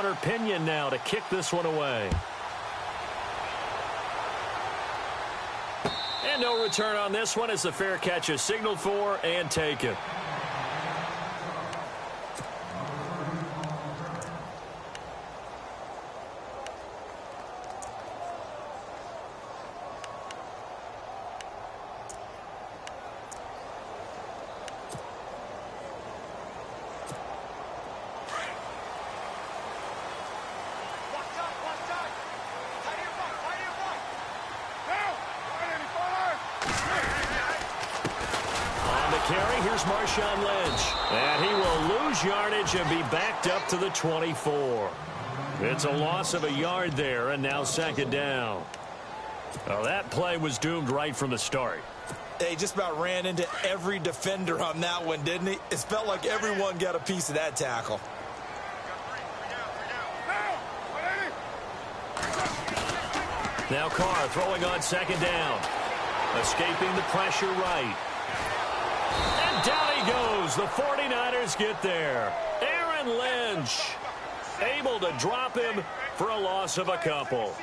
punter Pinion now to kick this one away. And no return on this one as the fair catch is signaled for and taken. Here's Marshawn Lynch. And he will lose yardage and be backed up to the 24. It's a loss of a yard there, and now second down. Well, that play was doomed right from the start. He just about ran into every defender on that one, didn't he? It felt like everyone got a piece of that tackle. Now Carr throwing on second down. Escaping the pressure right. And down he goes. The 49ers get there. Aaron Lynch able to drop him for a loss of a couple.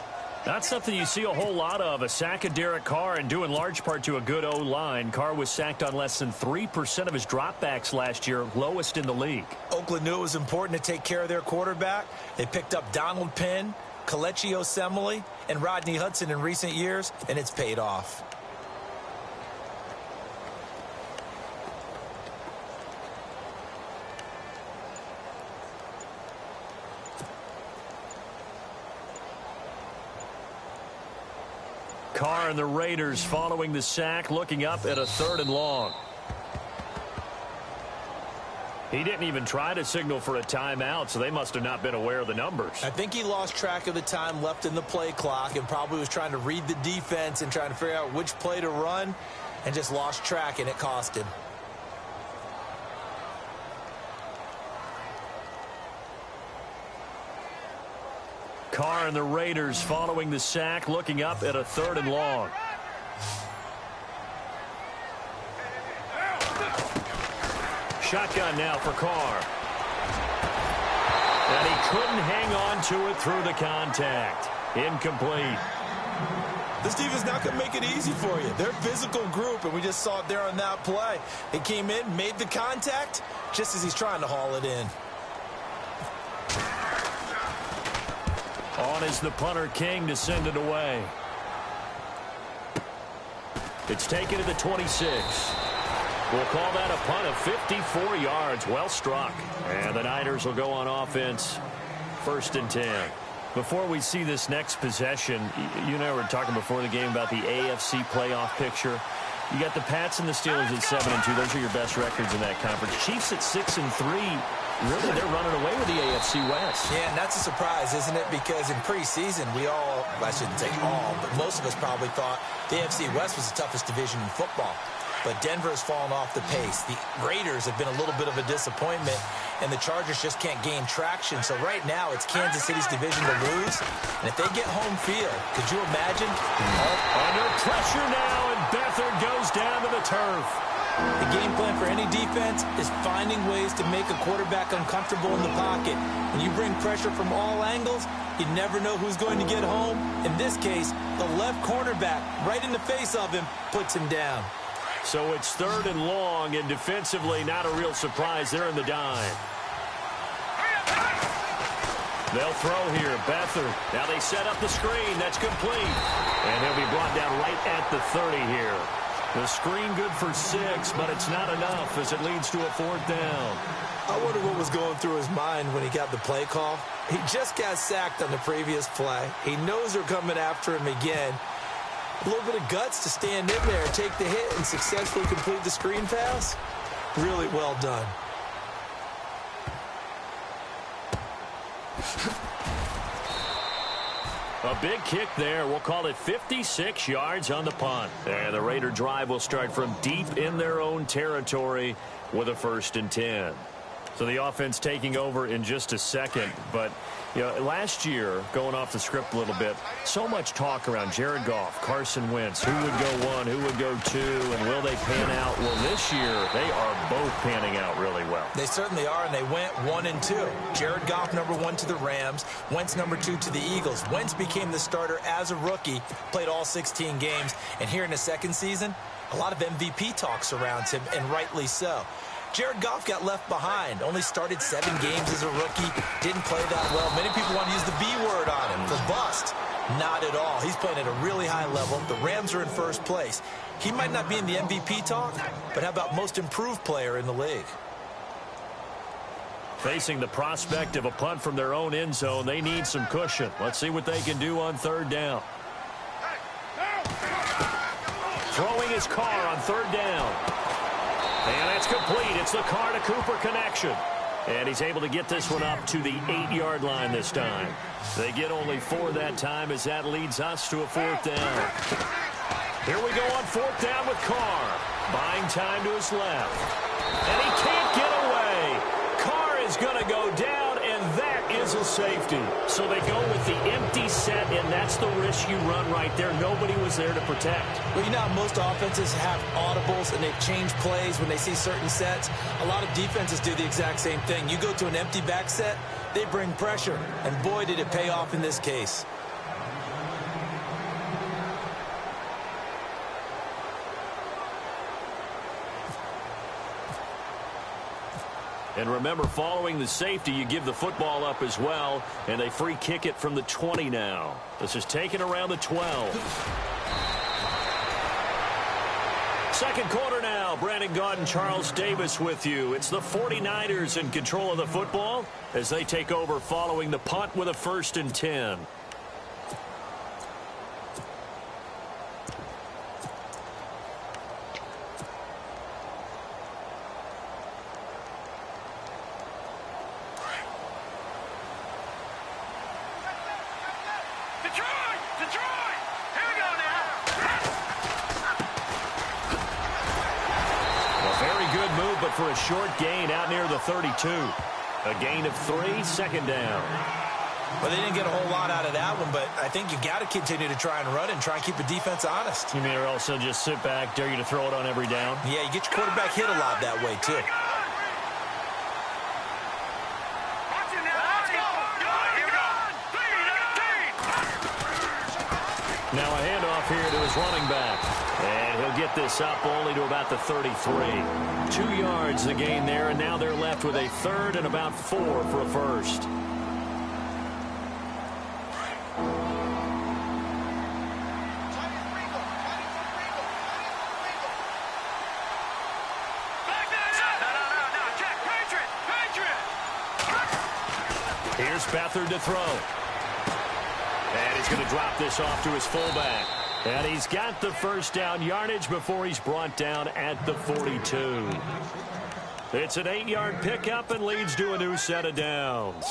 That's something you see a whole lot of, a sack of Derek Carr, and due in large part to a good O-line. Carr was sacked on less than 3% of his dropbacks last year, lowest in the league. Oakland knew it was important to take care of their quarterback. They picked up Donald Penn, Kelechi Osemele, and Rodney Hudson in recent years, and it's paid off. Carr and the Raiders following the sack, looking up at a 3rd and long. He didn't even try to signal for a timeout, so they must have not been aware of the numbers. I think he lost track of the time left in the play clock and probably was trying to read the defense and trying to figure out which play to run and just lost track, and it cost him. Carr and the Raiders following the sack, looking up at a 3rd and long. Shotgun now for Carr. And he couldn't hang on to it through the contact. Incomplete. This defense not going to make it easy for you. They're a physical group, and we just saw it there on that play. He came in, made the contact, just as he's trying to haul it in. On is the punter King to send it away. It's taken to the 26. We'll call that a punt of 54 yards. Well struck. And the Niners will go on offense. 1st and 10. Before we see this next possession, you and I were talking before the game about the AFC playoff picture. You got the Pats and the Steelers at 7-2. Those are your best records in that conference. Chiefs at 6-3. Really, they're running away with the AFC West. Yeah, and that's a surprise, isn't it? Because in preseason, we all, I shouldn't say all, but most of us probably thought the AFC West was the toughest division in football. But Denver's fallen off the pace. The Raiders have been a little bit of a disappointment, and the Chargers just can't gain traction. So right now, it's Kansas City's division to lose. And if they get home field, could you imagine? Under pressure now, and Beathard goes down to the turf. The game plan for any defense is finding ways to make a quarterback uncomfortable in the pocket. When you bring pressure from all angles, you never know who's going to get home. In this case, the left cornerback, right in the face of him, puts him down. So it's 3rd and long, and defensively, not a real surprise. They're in the dime. They'll throw here. Beathard. Now they set up the screen. That's complete. And he'll be brought down right at the 30 here. The screen good for 6, but it's not enough as it leads to a 4th down. I wonder what was going through his mind when he got the play call. He just got sacked on the previous play. He knows they're coming after him again. A little bit of guts to stand in there, take the hit, and successfully complete the screen pass. Really well done. A big kick there. We'll call it 56 yards on the punt. And the Raider drive will start from deep in their own territory with a 1st and 10. So the offense taking over in just a second. But You know, last year, going off the script a little bit, so much talk around Jared Goff, Carson Wentz, who would go one, who would go two, and will they pan out? Well, this year, they are both panning out really well. They certainly are, and they went 1 and 2. Jared Goff, number 1 to the Rams. Wentz, number 2 to the Eagles. Wentz became the starter as a rookie, played all 16 games, and here in his second season, a lot of MVP talk surrounds him, and rightly so. Jared Goff got left behind, only started 7 games as a rookie, didn't play that well. Many people want to use the B word on him for bust. Not at all. He's playing at a really high level. The Rams are in first place. He might not be in the MVP talk, but how about most improved player in the league? Facing the prospect of a punt from their own end zone, they need some cushion. Let's see what they can do on third down. Throwing his car on third down. And it's complete. It's the Carr to Cooper connection. And he's able to get this one up to the 8-yard line this time. They get only 4 that time as that leads us to a fourth down. Here we go on fourth down with Carr. Buying time to his left. And he can't get away. Carr is going to go down, and that is a safety. So they go with the empty set, and that's the risk you run right there. Nobody was there to protect. Well, you know how most offenses have audibles and they change plays when they see certain sets? A lot of defenses do the exact same thing. You go to an empty back set, they bring pressure. And boy, did it pay off in this case. And remember, following the safety, you give the football up as well, and they free kick it from the 20 now. This is taken around the 12. Second quarter now. Brandon Gaudin, Charles Davis with you. It's the 49ers in control of the football as they take over following the punt with a 1st and 10. For a short gain out near the 32. A gain of 3, 2nd down. Well, they didn't get a whole lot out of that one, but I think you got to continue to try and run and try and keep the defense honest. You mean or also just sit back, dare you to throw it on every down? Yeah, you get your quarterback hit a lot that way, too. Now a handoff here to his running back. And he'll get this up only to about the 33. 2 yards the gain there, and now they're left with a 3rd and about 4 for a 1st. Here's Beathard to throw. And he's going to drop this off to his fullback. And he's got the 1st down yardage before he's brought down at the 42. It's an 8-yard pickup and leads to a new set of downs.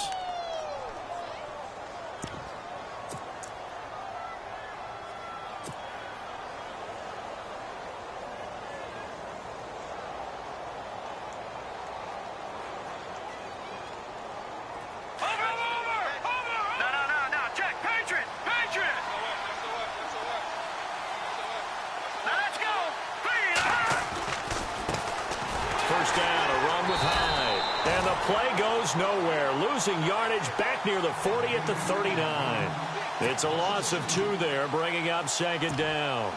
Nowhere, losing yardage back near the 40 at the 39. It's a loss of 2 there, bringing up 2nd down.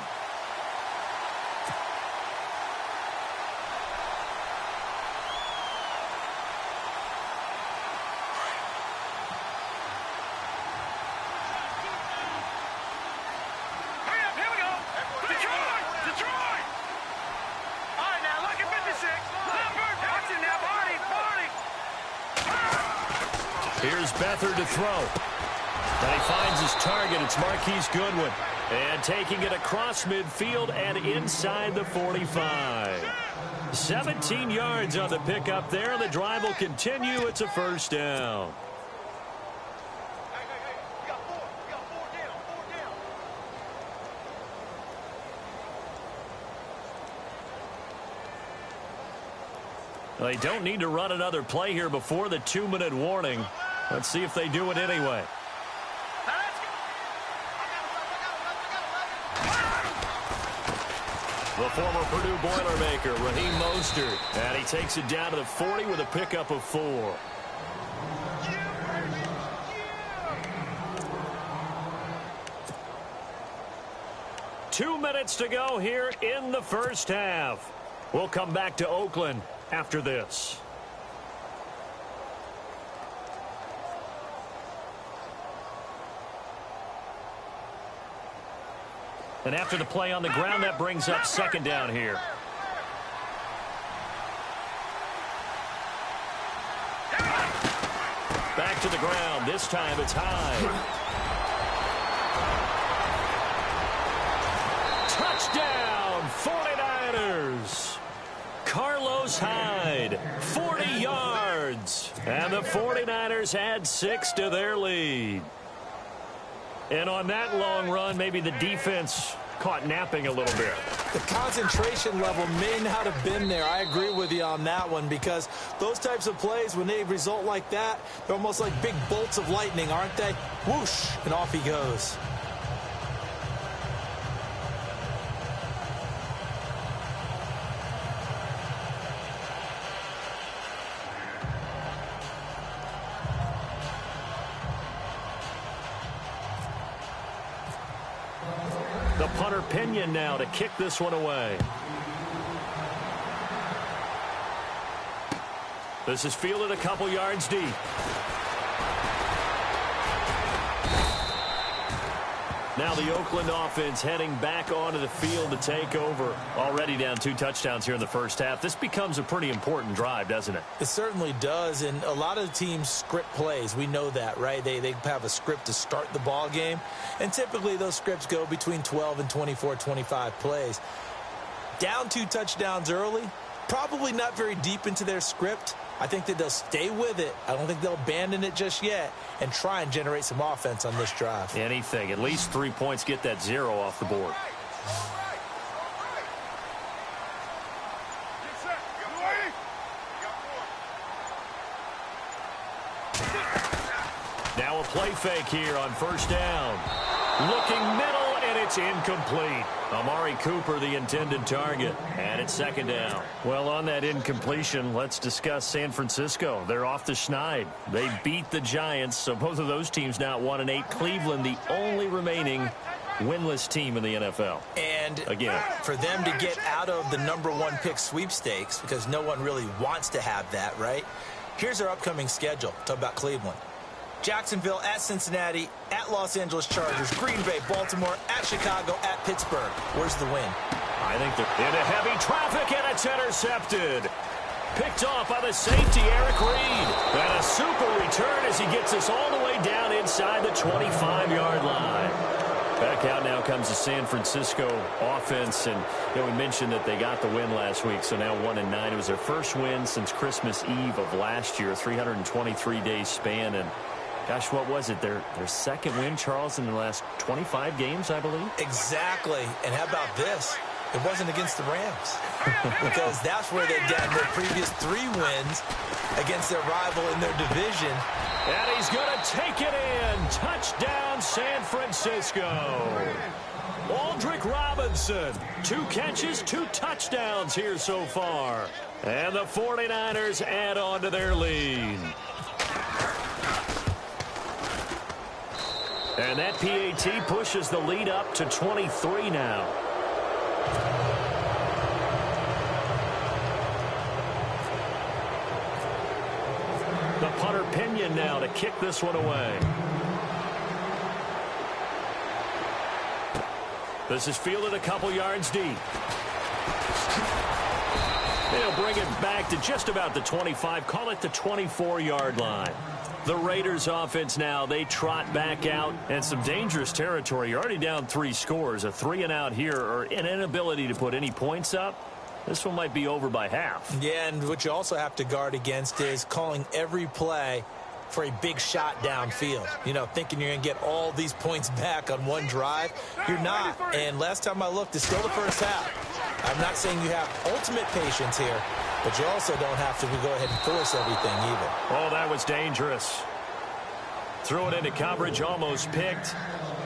Here's Beathard to throw. And he finds his target. It's Marquise Goodwin. And taking it across midfield and inside the 45. 17 yards on the pickup there. The drive will continue. It's a 1st down. They don't need to run another play here before the 2-minute warning. Let's see if they do it anyway. The former Purdue Boilermaker, Raheem Mostert. And he takes it down to the 40 with a pickup of 4. Two minutes to go here in the first half. We'll come back to Oakland after this. And after the play on the ground, that brings up second down here. Back to the ground. This time it's Hyde. Touchdown, 49ers. Carlos Hyde, 40 yards. And the 49ers add 6 to their lead. And on that long run, maybe the defense caught napping a little bit. The concentration level may not have been there. I agree with you on that one, because those types of plays, when they result like that, they're almost like big bolts of lightning, aren't they? Whoosh, and off he goes. The punter Pinion now to kick this one away. This is fielded a couple yards deep. Now the Oakland offense heading back onto the field to take over. Already down 2 touchdowns here in the first half. This becomes a pretty important drive, doesn't it? It certainly does, and a lot of teams script plays. We know that, right? They have a script to start the ball game, and typically those scripts go between 12 and 24, 25 plays. Down 2 touchdowns early, probably not very deep into their script. I think that they'll stay with it. I don't think they'll abandon it just yet and try and generate some offense on this drive. Anything. At least 3 points, get that 0 off the board. Now a play fake here on first down. Looking middle, and it's incomplete. Amari Cooper, the intended target, and it's second down. Well, on that incompletion, let's discuss San Francisco. They're off the schneid. They beat the Giants, so both of those teams now at 1-8. Cleveland, the only remaining winless team in the NFL. And again, for them to get out of the #1 pick sweepstakes, because no one really wants to have that, right? Here's our upcoming schedule. Talk about Cleveland. Jacksonville, at Cincinnati, at Los Angeles Chargers, Green Bay, Baltimore, at Chicago, at Pittsburgh. Where's the win? I think they're into heavy traffic, and it's intercepted. Picked off by the safety, Eric Reed. And a super return as he gets us all the way down inside the 25-yard line. Back out now comes the San Francisco offense, and we mentioned that they got the win last week, so now 1-9. It was their first win since Christmas Eve of last year, 323-day span, and gosh, what was it? Their second win, Charles, in the last 25 games, I believe? Exactly. And how about this? It wasn't against the Rams, because that's where they've gotten their previous 3 wins against their rival in their division. And he's going to take it in. Touchdown, San Francisco. Aldrick Robinson, 2 catches, 2 touchdowns here so far. And the 49ers add on to their lead. And that PAT pushes the lead up to 23 now. The punter Pinion now to kick this one away. This is fielded a couple yards deep. They'll bring it back to just about the 25, call it the 24-yard line. The Raiders offense now, they trot back out, and some dangerous territory. You're already down 3 scores, a 3-and-out here, or an inability to put any points up. This one might be over by half. Yeah, and what you also have to guard against is calling every play for a big shot downfield. You know, thinking you're going to get all these points back on one drive. You're not. And last time I looked, it's still the first half. I'm not saying you have ultimate patience here, but you also don't have to go ahead and force everything either. Oh, that was dangerous. Threw it into coverage, almost picked,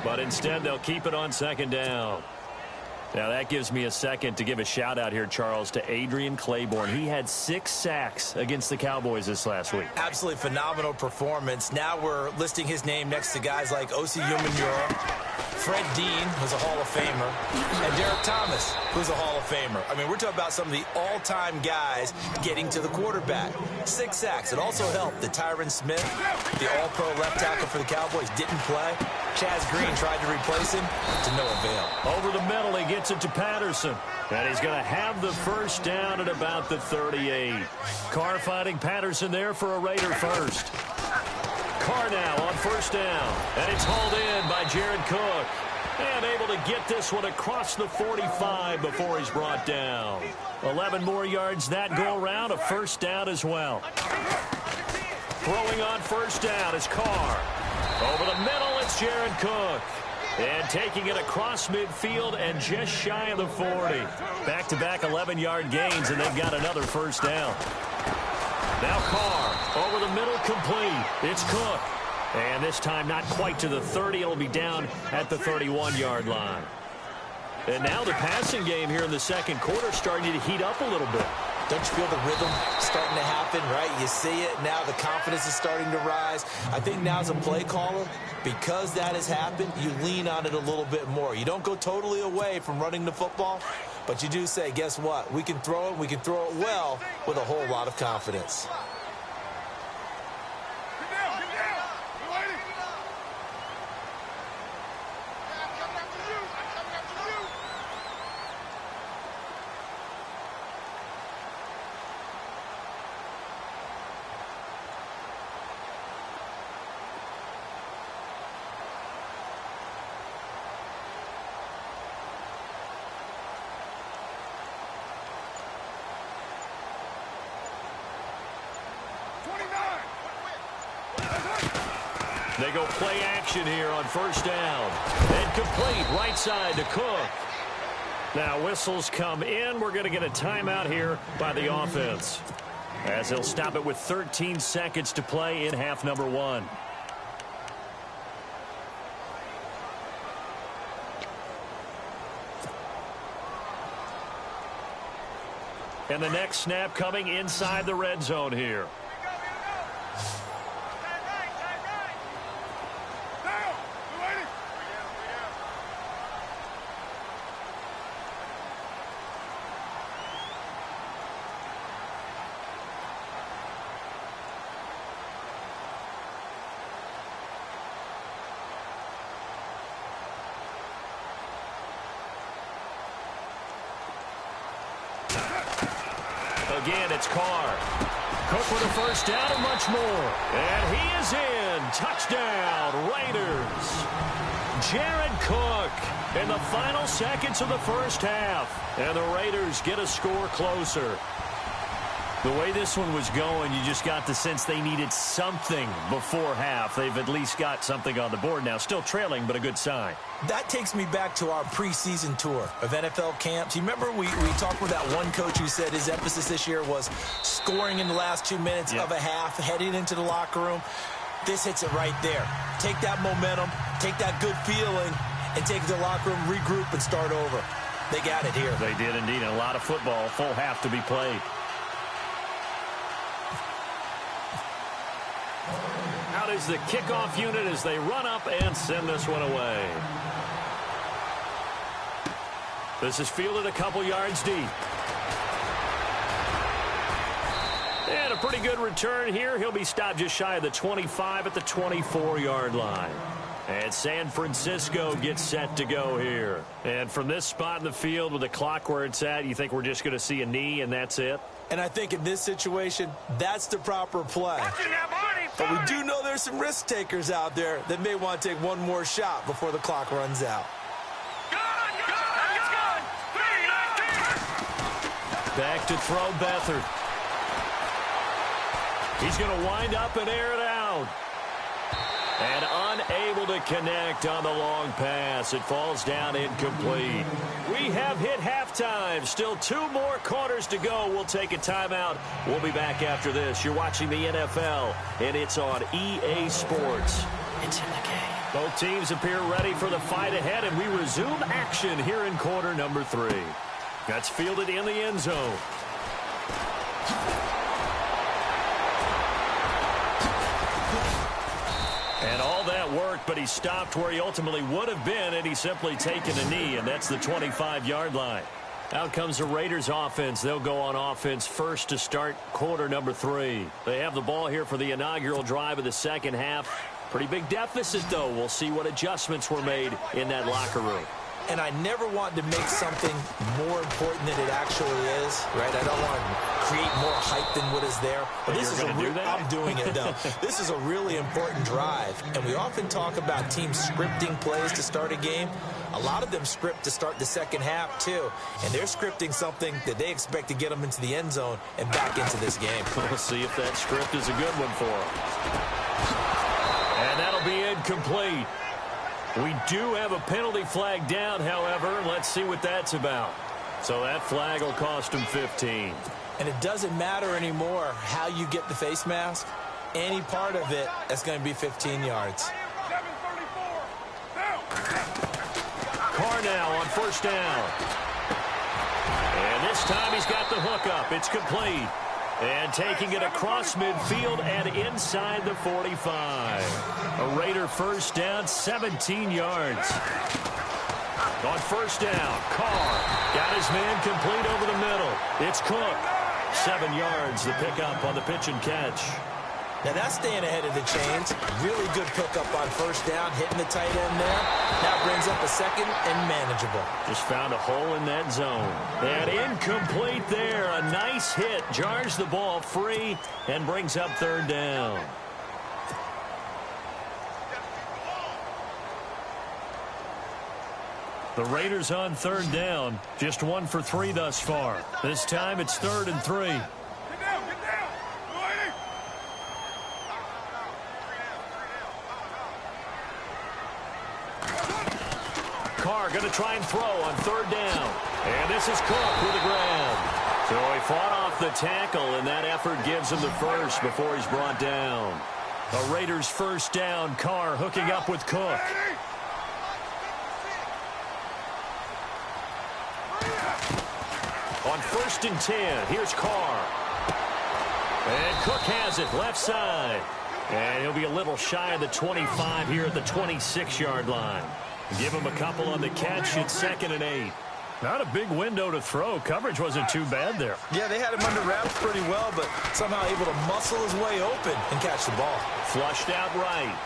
but instead they'll keep it on second down. Now that gives me a second to give a shout out here, Charles, to Adrian Claiborne. He had 6 sacks against the Cowboys this last week. Absolutely phenomenal performance. Now we're listing his name next to guys like Osi Umenyiora, Fred Dean, who's a Hall of Famer, and Derek Thomas, who's a Hall of Famer. I mean, we're talking about some of the all-time guys getting to the quarterback. 6 sacks. It also helped that Tyron Smith, the all-pro left tackle for the Cowboys, didn't play. Chaz Green tried to replace him to no avail. Over the middle, he gets it to Patterson. And he's going to have the first down at about the 38. Carr fighting Patterson there for a Raider first. Carr now on first down. And it's hauled in by Jared Cook. And able to get this one across the 45 before he's brought down. 11 more yards that go around. A first down as well. Throwing on first down is Carr. Over the middle, it's Jared Cook. And taking it across midfield and just shy of the 40. Back-to-back 11-yard gains, and they've got another first down. Now Carr over the middle, complete. It's Cook. And this time not quite to the 30. It'll be down at the 31-yard line. And now the passing game here in the second quarter starting to heat up a little bit. Don't you feel the rhythm starting to happen, right? You see it. Now the confidence is starting to rise. I think now as a play caller, because that has happened, you lean on it a little bit more. You don't go totally away from running the football, but you do say, guess what? We can throw it. We can throw it well with a whole lot of confidence. They go play action here on first down. And complete right side to Cook. Now whistles come in. We're going to get a timeout here by the offense, as he'll stop it with 13 seconds to play in half number 1. And the next snap coming inside the red zone here. Again, it's Carr. Cook with a first down and much more. And he is in. Touchdown, Raiders. Jared Cook in the final seconds of the first half. And the Raiders get a score closer. The way this one was going, you just got the sense they needed something before half. They've at least got something on the board now. Still trailing, but a good sign. That takes me back to our preseason tour of NFL camps. You remember we talked with that one coach who said his emphasis this year was scoring in the last 2 minutes of a half, heading into the locker room. This hits it right there. Take that momentum, take that good feeling, and take it to the locker room, regroup, and start over. They got it here. They did indeed. A lot of football, full half to be played. Out is the kickoff unit as they run up and send this one away. This is fielded a couple yards deep. And a pretty good return here. He'll be stopped just shy of the 25 at the 24-yard line. And San Francisco gets set to go here. And from this spot in the field with the clock where it's at, you think we're just going to see a knee and that's it? And I think in this situation, that's the proper play. But we do know there's some risk takers out there that may want to take one more shot before the clock runs out. Back to throw Beathard. He's going to wind up and air it out. And unable to connect on the long pass. It falls down incomplete. We have hit halftime. Still 2 more quarters to go. We'll take a timeout. We'll be back after this. You're watching the NFL, and it's on EA Sports. It's in the game. Both teams appear ready for the fight ahead, and we resume action here in quarter number 3. That's fielded in the end zone. And all that worked, but he stopped where he ultimately would have been, and he's simply taken a knee, and that's the 25-yard line. Out comes the Raiders offense. They'll go on offense first to start quarter number 3. They have the ball here for the inaugural drive of the second half. Pretty big deficit, though. We'll see what adjustments were made in that locker room. And I never want to make something more important than it actually is, right? I don't want to create more hype than what is there. But this is I'm doing it, though. This is a really important drive. And we often talk about teams scripting plays to start a game. A lot of them script to start the second half, too. And they're scripting something that they expect to get them into the end zone and back into this game. We'll see if that script is a good one for them. And that'll be incomplete. We do have a penalty flag down, however. Let's see what that's about. So that flag will cost him 15. And it doesn't matter anymore how you get the face mask. Any part of it, that's going to be 15 yards. Carr now on first down. And this time he's got the hookup. It's complete. And taking it across midfield and inside the 45. A Raider first down, 17 yards. On first down, Carr got his man complete over the middle. It's Cook. 7 yards, the pickup on the pitch and catch. Now that's staying ahead of the chains. Really good pickup on first down, hitting the tight end there. Now brings up a second and manageable. Just found a hole in that zone. And incomplete there. A nice hit. Jars the ball free and brings up third down. The Raiders on third down. Just 1 for 3 thus far. This time it's 3rd and 3. Carr going to try and throw on third down. And this is Cook with the grab. So he fought off the tackle, and that effort gives him the first before he's brought down. A Raiders first down. Carr hooking up with Cook. On 1st and 10, here's Carr. And Cook has it left side. And he'll be a little shy of the 25 here at the 26-yard line. Give him a couple on the catch. It's 2nd and 8. Not a big window to throw. Coverage wasn't too bad there. Yeah, they had him under wraps pretty well, but somehow able to muscle his way open and catch the ball. Flushed out right.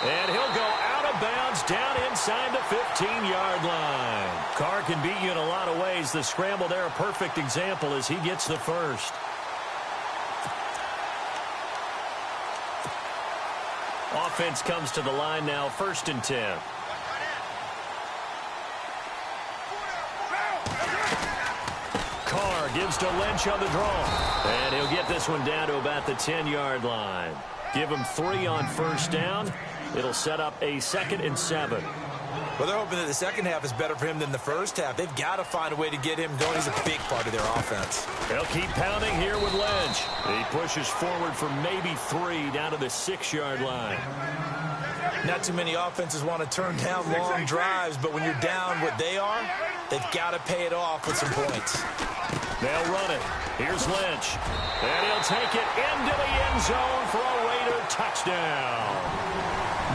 And he'll go out of bounds down inside the 15-yard line. Carr can beat you in a lot of ways. The scramble there, a perfect example as he gets the first. Offense comes to the line now, 1st and 10. Carr gives to Lynch on the draw. And he'll get this one down to about the 10-yard line. Give him 3 on first down. It'll set up a 2nd and 7. Well, they're hoping that the second half is better for him than the first half. They've got to find a way to get him going. He's a big part of their offense. They'll keep pounding here with Lynch. He pushes forward for maybe 3 down to the 6-yard line. Not too many offenses want to turn down long drives, but when you're down what they are, they've got to pay it off with some points. They'll run it. Here's Lynch. And he'll take it into the end zone for a Raider touchdown.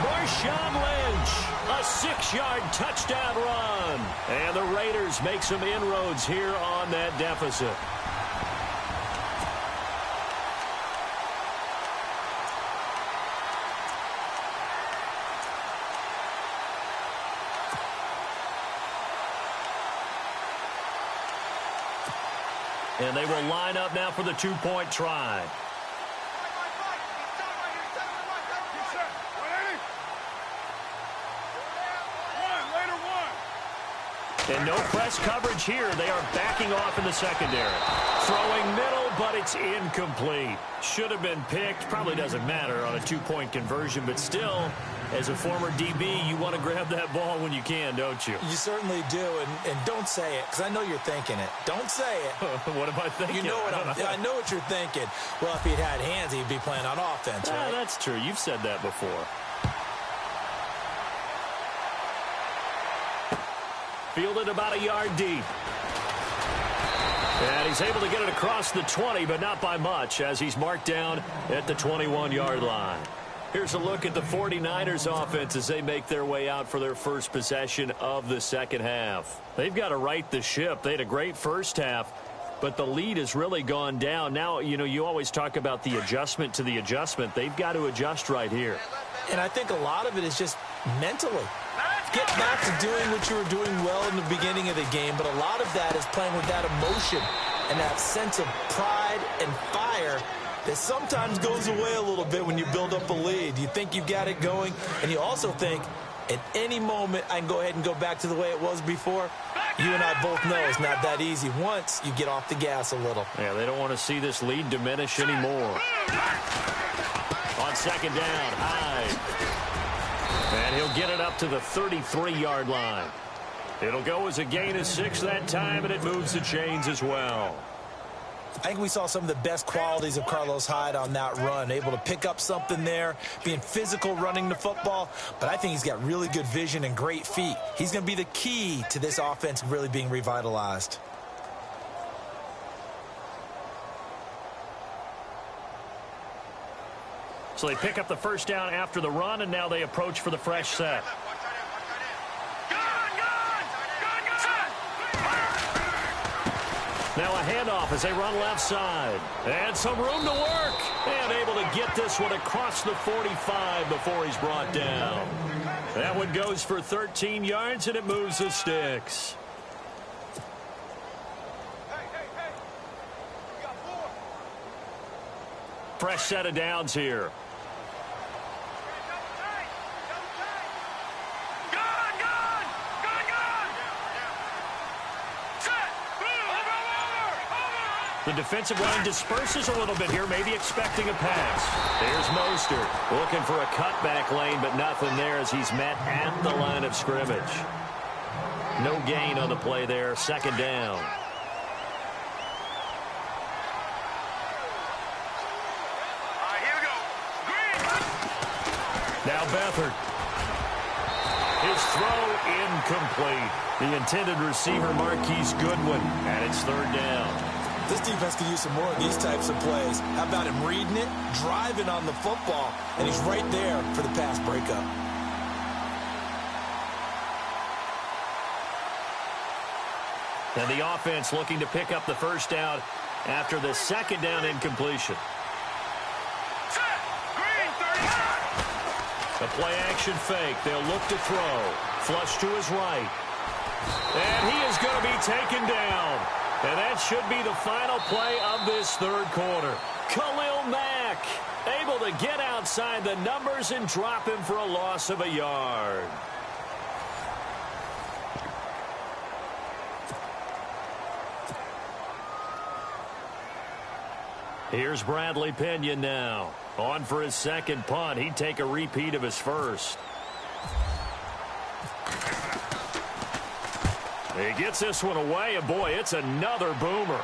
Marshawn Lynch, a 6-yard touchdown run. And the Raiders make some inroads here on that deficit. And they will line up now for the 2-point try. And no press coverage here. They are backing off in the secondary. Throwing middle, but it's incomplete. Should have been picked. Probably doesn't matter on a 2-point conversion, but still, as a former DB, you want to grab that ball when you can, don't you? You certainly do, and don't say it, because I know you're thinking it. Don't say it. What am I thinking? You know what I know what you're thinking. Well, if he'd had hands, he'd be playing on offense, right? That's true. You've said that before. Fielded about a yard deep. And he's able to get it across the 20, but not by much, as he's marked down at the 21-yard line. Here's a look at the 49ers offense as they make their way out for their first possession of the second half. They've got to right the ship. They had a great first half, but the lead has really gone down. Now, you always talk about the adjustment to the adjustment. They've got to adjust right here. And I think a lot of it is just mentally. Get back to doing what you were doing well in the beginning of the game, but a lot of that is playing with that emotion and that sense of pride and fire that sometimes goes away a little bit when you build up a lead. You think you've got it going, and you also think at any moment I can go ahead and go back to the way it was before. You and I both know it's not that easy once you get off the gas a little. Yeah, they don't want to see this lead diminish anymore. On second down, Hyde. And he'll get it up to the 33-yard line. It'll go as a gain of 6 that time, and it moves the chains as well. I think we saw some of the best qualities of Carlos Hyde on that run. Able to pick up something there, being physical running the football. But I think he's got really good vision and great feet. He's going to be the key to this offense really being revitalized. So they pick up the first down after the run, and now they approach for the fresh set. Now a handoff as they run left side. And some room to work. And able to get this one across the 45 before he's brought down. That one goes for 13 yards, and it moves the sticks. Fresh set of downs here. The defensive line disperses a little bit here, maybe expecting a pass. There's Mostert looking for a cutback lane, but nothing there as he's met at the line of scrimmage. No gain on the play there, second down. Now Beathard. His throw incomplete. The intended receiver, Marquise Goodwin, and it's third down. This defense could use some more of these types of plays. How about him reading it, driving on the football, and he's right there for the pass breakup. And the offense looking to pick up the first down after the second down incompletion. The play action fake. They'll look to throw. Flush to his right. And he is going to be taken down. And that should be the final play of this third quarter. Khalil Mack able to get outside the numbers and drop him for a loss of a yard. Here's Bradley Pinion now. On for his second punt. He'd take a repeat of his first. He gets this one away, and boy, it's another boomer.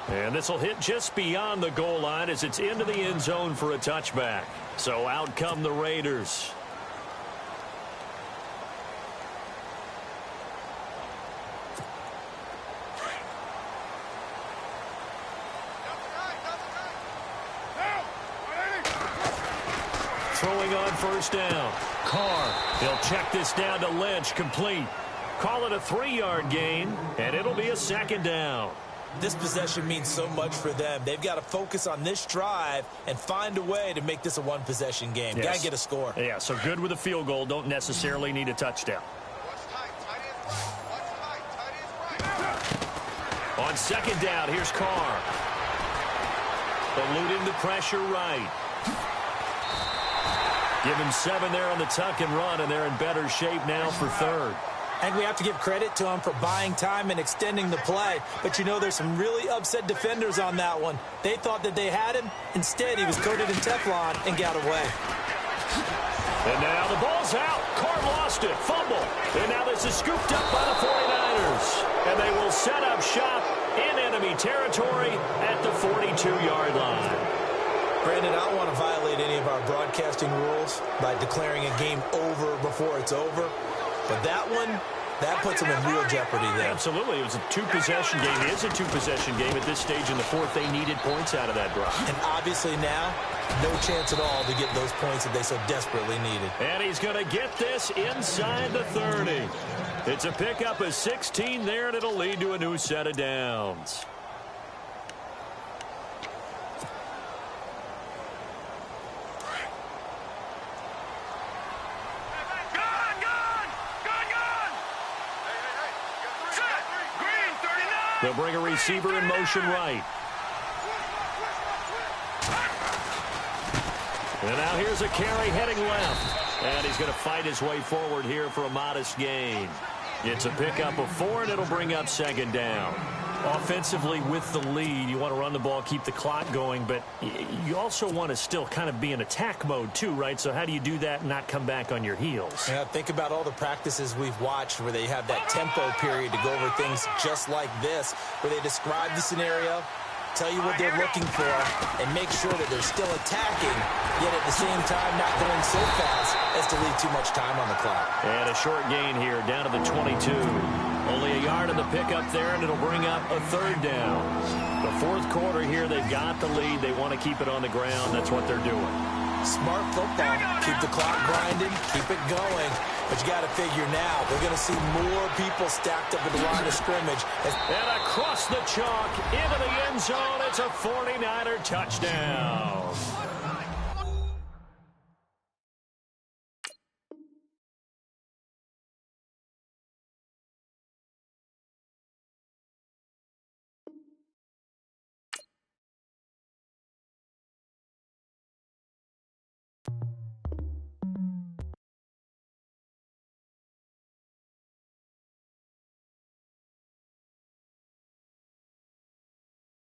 And this will hit just beyond the goal line as it's into the end zone for a touchback. So out come the Raiders. Throwing on first down. Carr, he'll check this down to Lynch, complete. Call it a 3-yard gain, and it'll be a second down. This possession means so much for them. They've got to focus on this drive and find a way to make this a one-possession game. Yes. Got to get a score. Yeah, so good with a field goal. Don't necessarily need a touchdown. On second down, here's Carr. Eluding the pressure right. Give him 7 there on the tuck and run, and they're in better shape now for third. I think we have to give credit to him for buying time and extending the play. But, there's some really upset defenders on that one. They thought that they had him. Instead, he was coated in Teflon and got away. And now the ball's out. Carr lost it. Fumble. And now this is scooped up by the 49ers. And they will set up shop in enemy territory at the 42-yard line. Brandon, I don't want to violate any of our broadcasting rules by declaring a game over before it's over. But that one, that puts them in real jeopardy there. Absolutely. It was a two-possession game. It is a two-possession game at this stage in the fourth. They needed points out of that drive. And obviously now, no chance at all to get those points that they so desperately needed. And he's going to get this inside the 30. It's a pickup of 16 there, and it'll lead to a new set of downs. They'll bring a receiver in motion right. And now here's a carry heading left. And he's going to fight his way forward here for a modest gain. It's a pickup of 4, and it'll bring up second down. Offensively, with the lead, you want to run the ball, keep the clock going, but you also want to still kind of be in attack mode too, right? So how do you do that and not come back on your heels? Yeah, think about all the practices we've watched where they have that tempo period to go over things just like this, where they describe the scenario, tell you what they're looking for, and make sure that they're still attacking, yet at the same time not going so fast as to leave too much time on the clock. And a short gain here, down to the 22. Only a yard in the pickup there, and it'll bring up a third down. The fourth quarter here, they've got the lead. They want to keep it on the ground. That's what they're doing. Smart football. Keep the clock grinding, keep it going. But you got to figure now, they're going to see more people stacked up at the line of scrimmage. And across the chalk, into the end zone, it's a 49er touchdown.